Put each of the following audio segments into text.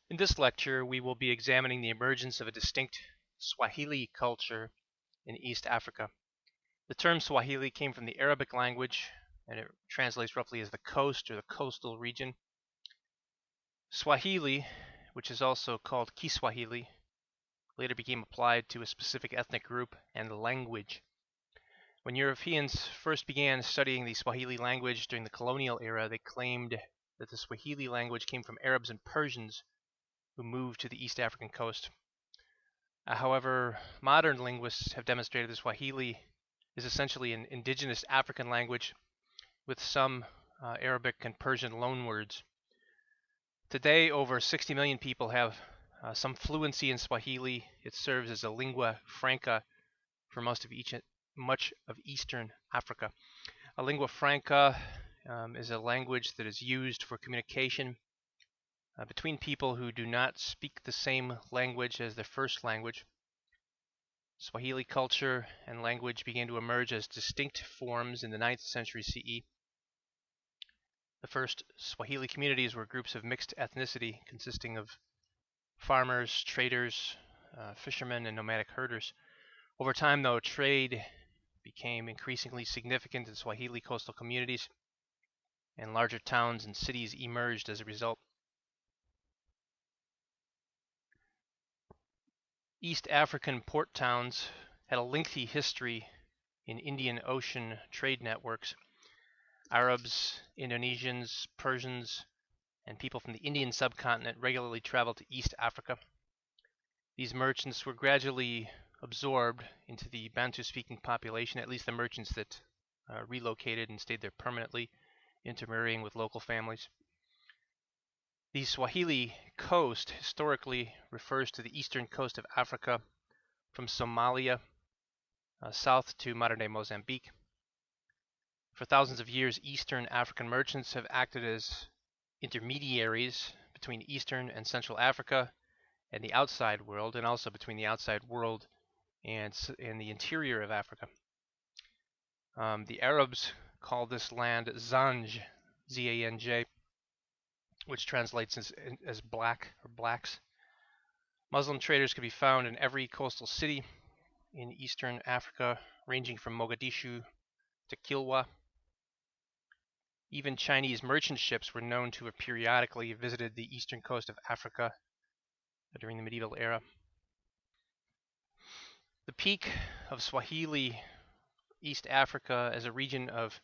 In this lecture, we will be examining the emergence of a distinct Swahili culture in East Africa. The term Swahili came from the Arabic language, and it translates roughly as the coast or the coastal region. Swahili, which is also called Kiswahili, later became applied to a specific ethnic group and language. When Europeans first began studying the Swahili language during the colonial era, they claimed that the Swahili language came from Arabs and Persians who moved to the East African coast. However, modern linguists have demonstrated that Swahili is essentially an indigenous African language with some Arabic and Persian loanwords. Today, over 60 million people have some fluency in Swahili. It serves as a lingua franca for much of Eastern Africa. A lingua franca is a language that is used for communication between people who do not speak the same language as their first language. Swahili culture and language began to emerge as distinct forms in the 9th century CE. The first Swahili communities were groups of mixed ethnicity consisting of farmers, traders, fishermen, and nomadic herders. Over time, though, trade became increasingly significant in Swahili coastal communities, and larger towns and cities emerged as a result. East African port towns had a lengthy history in Indian Ocean trade networks. Arabs, Indonesians, Persians, and people from the Indian subcontinent regularly traveled to East Africa. These merchants were gradually absorbed into the Bantu-speaking population, at least the merchants that relocated and stayed there permanently, intermarrying with local families. The Swahili coast historically refers to the eastern coast of Africa from Somalia south to modern-day Mozambique. For thousands of years, Eastern African merchants have acted as intermediaries between Eastern and Central Africa and the outside world, and also between the outside world and the interior of Africa. The Arabs call this land Zanj, Z-A-N-J, which translates as black or blacks. Muslim traders could be found in every coastal city in Eastern Africa, ranging from Mogadishu to Kilwa. Even Chinese merchant ships were known to have periodically visited the eastern coast of Africa during the medieval era. The peak of Swahili East Africa as a region of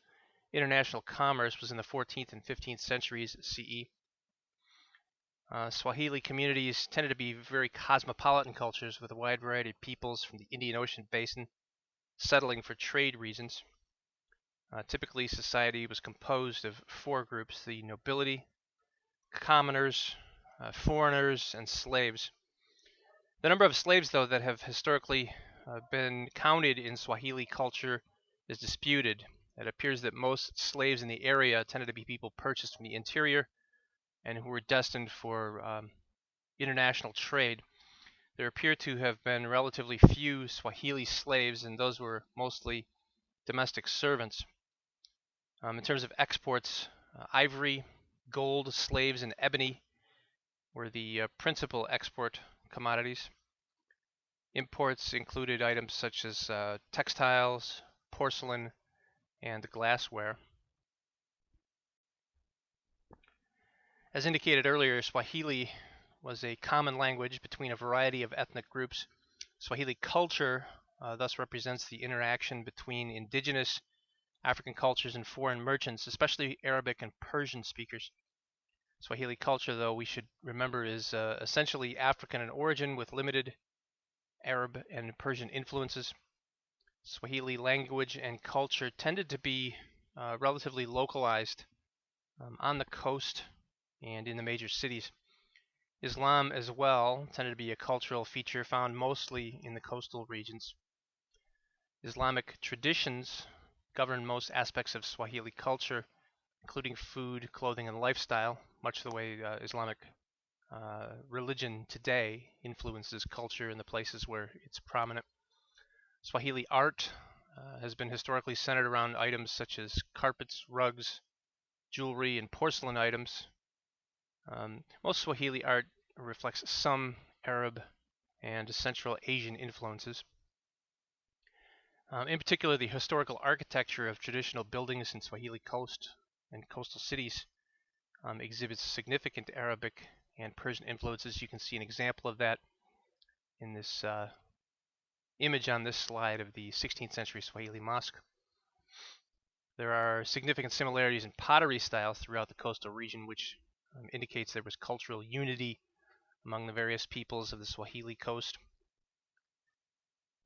international commerce was in the 14th and 15th centuries CE. Swahili communities tended to be very cosmopolitan cultures with a wide variety of peoples from the Indian Ocean basin settling for trade reasons. Typically, society was composed of four groups: the nobility, commoners, foreigners, and slaves. The number of slaves, though, that have historically been counted in Swahili culture is disputed. It appears that most slaves in the area tended to be people purchased from the interior and who were destined for international trade. There appear to have been relatively few Swahili slaves, and those were mostly domestic servants. In terms of exports, ivory, gold, slaves, and ebony were the principal export commodities. Imports included items such as textiles, porcelain, and glassware. As indicated earlier, Swahili was a common language between a variety of ethnic groups. Swahili culture thus represents the interaction between indigenous African cultures and foreign merchants, especially Arabic and Persian speakers. Swahili culture, though, we should remember, is essentially African in origin with limited Arab and Persian influences. Swahili language and culture tended to be relatively localized on the coast and in the major cities. Islam as well tended to be a cultural feature found mostly in the coastal regions. Islamic traditions govern most aspects of Swahili culture, including food, clothing, and lifestyle, much the way Islamic religion today influences culture in the places where it's prominent. Swahili art has been historically centered around items such as carpets, rugs, jewelry, and porcelain items. Most Swahili art reflects some Arab and Central Asian influences. In particular, the historical architecture of traditional buildings in Swahili coast and coastal cities exhibits significant Arabic and Persian influences. You can see an example of that in this image on this slide of the 16th century Swahili Mosque. There are significant similarities in pottery styles throughout the coastal region, which indicates there was cultural unity among the various peoples of the Swahili coast.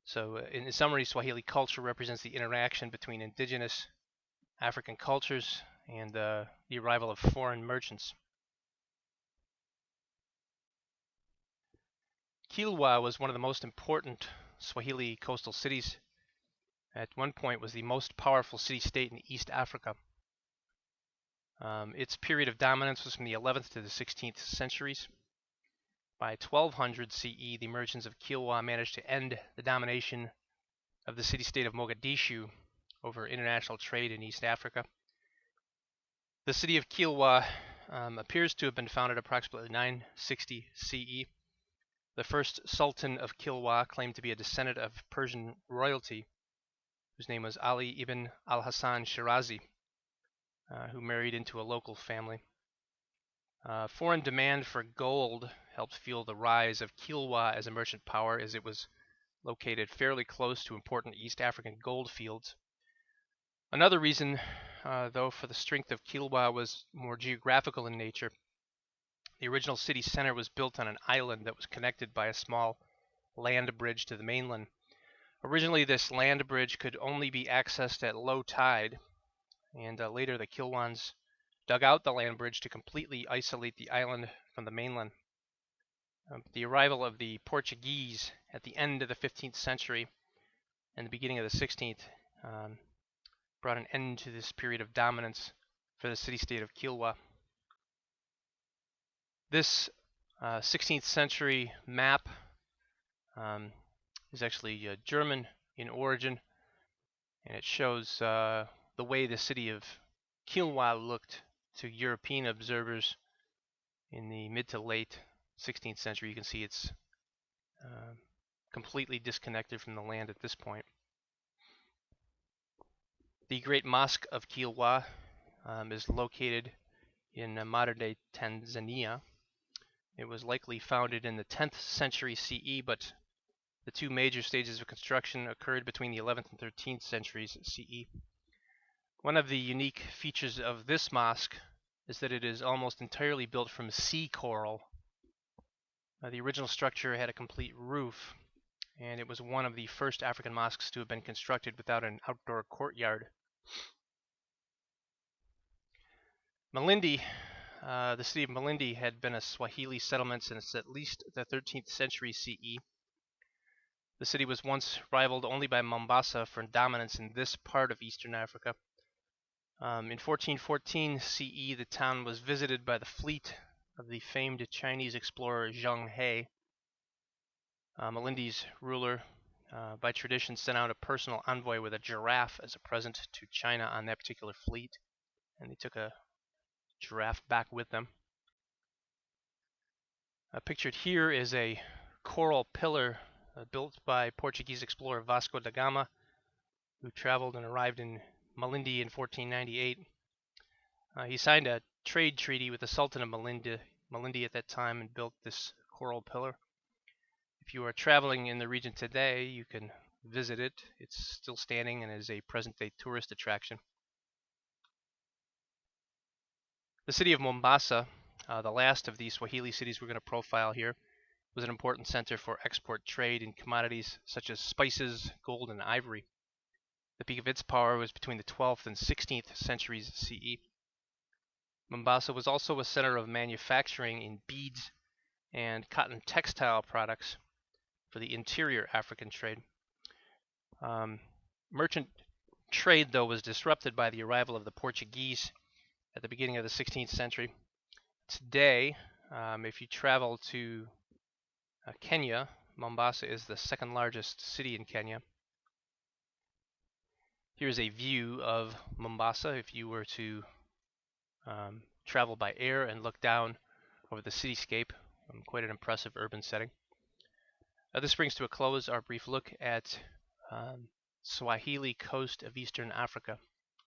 So in summary, Swahili culture represents the interaction between indigenous African cultures and the arrival of foreign merchants. Kilwa was one of the most important Swahili coastal cities. At one point was the most powerful city-state in East Africa. Its period of dominance was from the 11th to the 16th centuries. By 1200 CE, the merchants of Kilwa managed to end the domination of the city-state of Mogadishu over international trade in East Africa. The city of Kilwa appears to have been founded approximately 960 CE. The first Sultan of Kilwa claimed to be a descendant of Persian royalty, whose name was Ali ibn al-Hasan Shirazi, who married into a local family. Foreign demand for gold helped fuel the rise of Kilwa as a merchant power, as it was located fairly close to important East African gold fields. Another reason, though, for the strength of Kilwa was more geographical in nature. The original city center was built on an island that was connected by a small land bridge to the mainland. Originally, this land bridge could only be accessed at low tide, and later the Kilwans dug out the land bridge to completely isolate the island from the mainland. The arrival of the Portuguese at the end of the 15th century and the beginning of the 16th brought an end to this period of dominance for the city-state of Kilwa. This 16th century map is actually German in origin, and it shows the way the city of Kilwa looked to European observers in the mid to late 16th century. You can see it's completely disconnected from the land at this point. The Great Mosque of Kilwa is located in modern-day Tanzania. It was likely founded in the 10th century CE, but the two major stages of construction occurred between the 11th and 13th centuries CE. One of the unique features of this mosque is that it is almost entirely built from sea coral. The original structure had a complete roof, and it was one of the first African mosques to have been constructed without an outdoor courtyard. Malindi, the city of Malindi had been a Swahili settlement since at least the 13th century CE. The city was once rivaled only by Mombasa for dominance in this part of Eastern Africa. In 1414 CE, the town was visited by the fleet of the famed Chinese explorer Zheng He. Malindi's ruler, by tradition, sent out a personal envoy with a giraffe as a present to China on that particular fleet, and they took a giraffe back with them. Pictured here is a coral pillar built by Portuguese explorer Vasco da Gama, who traveled and arrived in Malindi in 1498. He signed a trade treaty with the Sultan of Malindi at that time and built this coral pillar. If you are traveling in the region today, you can visit it. It's still standing and is a present-day tourist attraction. The city of Mombasa, the last of the Swahili cities we're going to profile here, was an important center for export trade in commodities such as spices, gold, and ivory. The peak of its power was between the 12th and 16th centuries CE. Mombasa was also a center of manufacturing in beads and cotton textile products for the interior African trade. Merchant trade, though, was disrupted by the arrival of the Portuguese at the beginning of the 16th century. Today, if you travel to Kenya, Mombasa is the second largest city in Kenya. Here's a view of Mombasa if you were to travel by air and look down over the cityscape. quite an impressive urban setting. This brings to a close our brief look at Swahili coast of Eastern Africa.